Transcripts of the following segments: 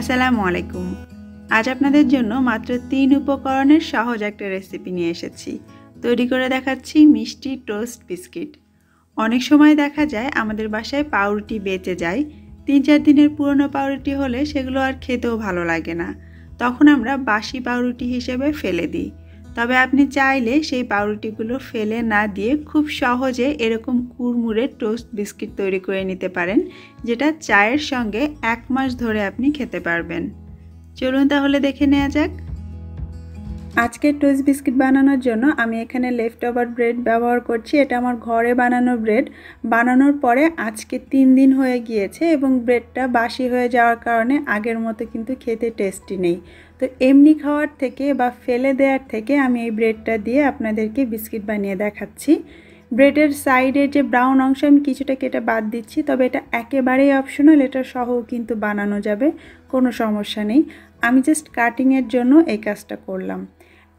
আসসালামু আলাইকুম। আজ আপনাদের জন্য মাত্র 3 উপকরণের সহজ একটা রেসিপি নিয়ে এসেছি। তৈরি করে দেখাচ্ছি মিষ্টি টোস্ট বিস্কিট। অনেক সময় দেখা যায় আমাদের বাসায় পাউরুটি বেঁচে যায়। 3-4 দিনের পুরনো পাউরুটি হলে সেগুলো আর খেতেও ভালো লাগে না। তখন আমরা বাসি পাউরুটি হিসেবে ফেলে দিই। তবে আপনি চাইলে সেই পাউরুটিগুলো ফেলে না দিয়ে খুব সহজে এরকম কুড়মুড়ে টোস্ট বিস্কিট তৈরি করে নিতে পারেন, যেটা চায়ের সঙ্গে 1 মাস ধরে আপনি খেতে পারবেন। চলুন তাহলে দেখে নেওয়া যাক। আজকের টোস্ট বিস্কিট বানানোর জন্য আমি এখানে লেফট ওভার ব্রেড ব্যবহার করছি। এটা আমার ঘরে বানানো ব্রেড। বানানোর পরে আজকে 3 দিন হয়ে গিয়েছে এবং ব্রেডটা বাসি হয়ে যাওয়ার কারণে আগের মতো কিন্তু খেতে টেস্টি নেই। তো এমনি খাওয়ার থেকে বা ফেলে দেওয়ার থেকে আমি এই ব্রেডটা দিয়ে আপনাদেরকে বিস্কিট বানিয়ে দেখাচ্ছি। ব্রেডের সাইডের যে ব্রাউন অংশ আমি কিছুটা কেটে বাদ দিচ্ছি, তবে এটা একেবারেই অপশনাল। এটা সহ কিন্তু বানানো যাবে, কোনো সমস্যা নেই। আমি জাস্ট কাটিংয়ের জন্য এই কাজটা করলাম।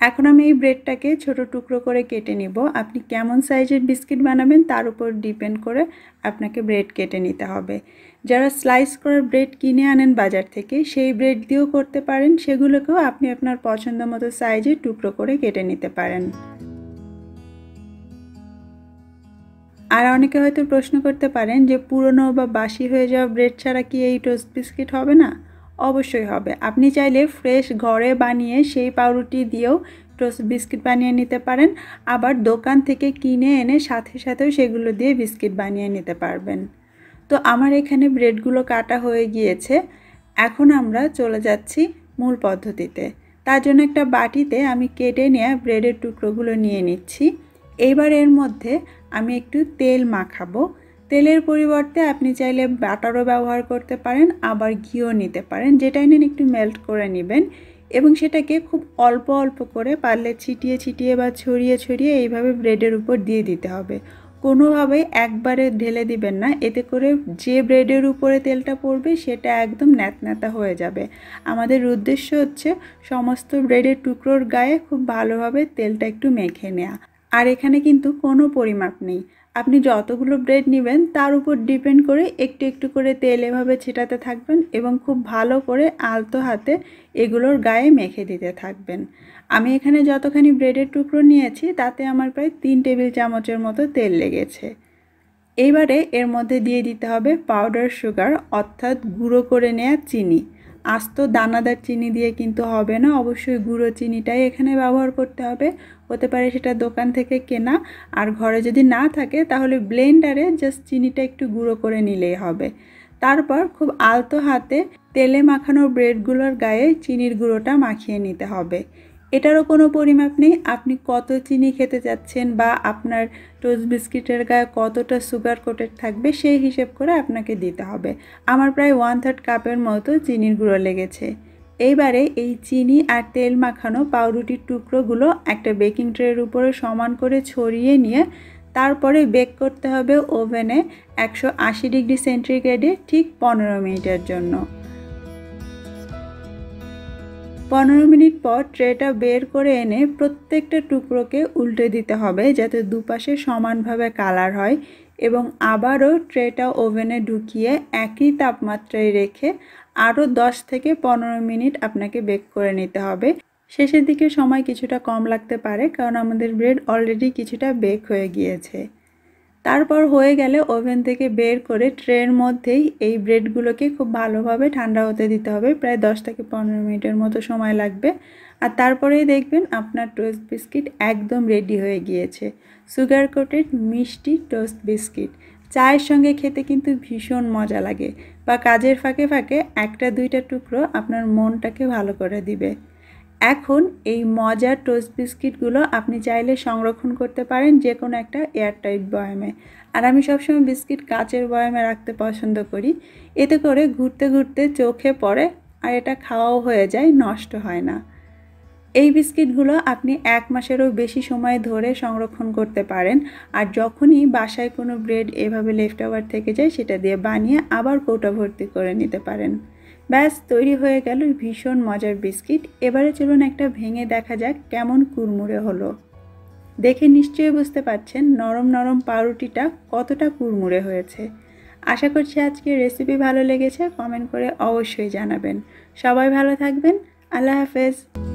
এখন আমি এই ব্রেডটাকে ছোট টুকরো করে কেটে নিব। আপনি কেমন সাইজের বিস্কিট বানাবেন তার উপর ডিপেন্ড করে আপনাকে ব্রেড কেটে নিতে হবে। যারা স্লাইস করে ব্রেড কিনে আনেন বাজার থেকে, সেই ব্রেড দিয়েও করতে পারেন। সেগুলোকেও আপনি আপনার পছন্দ মতো সাইজে টুকরো করে কেটে নিতে পারেন। আর অনেকে হয়তো প্রশ্ন করতে পারেন যে পুরনো বা বাসি হয়ে যাওয়া ব্রেড ছাড়া কি এই টোস্ট বিস্কিট হবে না? অবশ্যই হবে। আপনি চাইলে ফ্রেশ ঘরে বানিয়ে সেই পাউরুটি দিয়েও টোস্ট বিস্কিট বানিয়ে নিতে পারেন। আবার দোকান থেকে কিনে এনে সাথেও সেগুলো দিয়ে বিস্কিট বানিয়ে নিতে পারবেন। তো আমার এখানে ব্রেডগুলো কাটা হয়ে গিয়েছে। এখন আমরা চলে যাচ্ছি মূল পদ্ধতিতে। তার জন্য একটা বাটিতে আমি কেটে নেওয়া ব্রেডের টুকরোগুলো নিয়ে নিচ্ছি। এইবার এর মধ্যে আমি একটু তেল মাখাবো। তেলের পরিবর্তে আপনি চাইলে বাটারও ব্যবহার করতে পারেন, আবার ঘিও নিতে পারেন। যেটাই নেন একটু মেল্ট করে নেবেন এবং সেটাকে খুব অল্প অল্প করে পারলে ছিটিয়ে বা ছড়িয়ে এইভাবে ব্রেডের উপর দিয়ে দিতে হবে। কোনোভাবেই একবারে ঢেলে দিবেন না, এতে করে যে ব্রেডের উপরে তেলটা পড়বে সেটা একদম ন্যাতা হয়ে যাবে। আমাদের উদ্দেশ্য হচ্ছে সমস্ত ব্রেডের টুকরোর গায়ে খুব ভালোভাবে তেলটা একটু মেখে নেওয়া। আর এখানে কিন্তু কোনো পরিমাপ নেই। আপনি যতগুলো ব্রেড নেবেন তার উপর ডিপেন্ড করে একটু করে তেল এভাবে ছিটাতে থাকবেন এবং খুব ভালো করে আলতো হাতে এগুলোর গায়ে মেখে দিতে থাকবেন। আমি এখানে যতখানি ব্রেডের টুকরো নিয়েছি তাতে আমার প্রায় 3 টেবিল চামচের মতো তেল লেগেছে। এইবারে এর মধ্যে দিয়ে দিতে হবে পাউডার সুগার, অর্থাৎ গুঁড়ো করে নেওয়া চিনি। আস্ত দানাদার চিনি দিয়ে কিন্তু হবে না, অবশ্যই গুঁড়ো চিনিটাই এখানে ব্যবহার করতে হবে। হতে পারে সেটা দোকান থেকে কেনা, আর ঘরে যদি না থাকে তাহলে ব্লেন্ডারে জাস্ট চিনিটা একটু গুঁড়ো করে নিলেই হবে। তারপর খুব আলতো হাতে তেলে মাখানো ব্রেডগুলোর গায়ে চিনির গুঁড়োটা মাখিয়ে নিতে হবে। এটারও কোনো পরিমাপ নেই। আপনি কত চিনি খেতে চাচ্ছেন বা আপনার টোস্ট বিস্কিটের গায়ে কতটা সুগার কোটেড থাকবে সেই হিসেব করে আপনাকে দিতে হবে। আমার প্রায় 1/3 কাপের মতো চিনির গুঁড়ো লেগেছে। এইবারে এই চিনি আর তেল মাখানো পাউরুটির টুকরোগুলো একটা বেকিং ট্রের উপরে সমান করে ছড়িয়ে নিয়ে তারপরে বেক করতে হবে ওভেনে 180 ডিগ্রি সেন্টিগ্রেডে ঠিক 15 মিনিটের জন্য। 15 মিনিট পর ট্রেটা বের করে এনে প্রত্যেকটা টুকরোকে উল্টে দিতে হবে যাতে দুপাশে সমানভাবে কালার হয়, এবং আবারও ট্রেটা ওভেনে ঢুকিয়ে একই তাপমাত্রায় রেখে আরও 10 থেকে 15 মিনিট আপনাকে বেক করে নিতে হবে। শেষের দিকে সময় কিছুটা কম লাগতে পারে কারণ আমাদের ব্রেড অলরেডি কিছুটা বেক হয়ে গিয়েছে। তারপর হয়ে গেলে ওভেন থেকে বের করে ট্রের মধ্যেই এই ব্রেডগুলোকে খুব ভালোভাবে ঠান্ডা হতে দিতে হবে। প্রায় 10 থেকে 15 মিনিটের মতো সময় লাগবে। আর তারপরেই দেখবেন আপনার টোস্ট বিস্কিট একদম রেডি হয়ে গিয়েছে। সুগার কোটেড মিষ্টি টোস্ট বিস্কিট চায়ের সঙ্গে খেতে কিন্তু ভীষণ মজা লাগে, বা কাজের ফাঁকে ফাঁকে 1-2টা টুকরো আপনার মনটাকে ভালো করে দিবে। এখন এই মজার টোস্ট বিস্কিটগুলো আপনি চাইলে সংরক্ষণ করতে পারেন যে কোনো একটা এয়ারটাইট বয়ামে। আর আমি সবসময় বিস্কিট কাচের বয়ামে রাখতে পছন্দ করি। এতে করে ঘুরতে চোখে পড়ে আর এটা খাওয়াও হয়ে যায়, নষ্ট হয় না। এই বিস্কিটগুলো আপনি 1 মাসেরও বেশি সময় ধরে সংরক্ষণ করতে পারেন। আর যখনই বাসায় কোনো ব্রেড এভাবে লেফট ওভার থেকে যায় সেটা দিয়ে বানিয়ে আবার কৌটা ভর্তি করে নিতে পারেন। ব্যাস তৈরি হয়ে গেল ভীষণ মজার বিস্কিট। এবারে চলুন একটা ভেঙে দেখা যাক কেমন কুড়মুড়ে হলো। দেখে নিশ্চয়ই বুঝতে পারছেন নরম পাউরুটিটা কতটা কুড়মুড়ে হয়েছে। আশা করছি আজকের রেসিপি ভালো লেগেছে, কমেন্ট করে অবশ্যই জানাবেন। সবাই ভালো থাকবেন। আল্লাহ হাফেজ।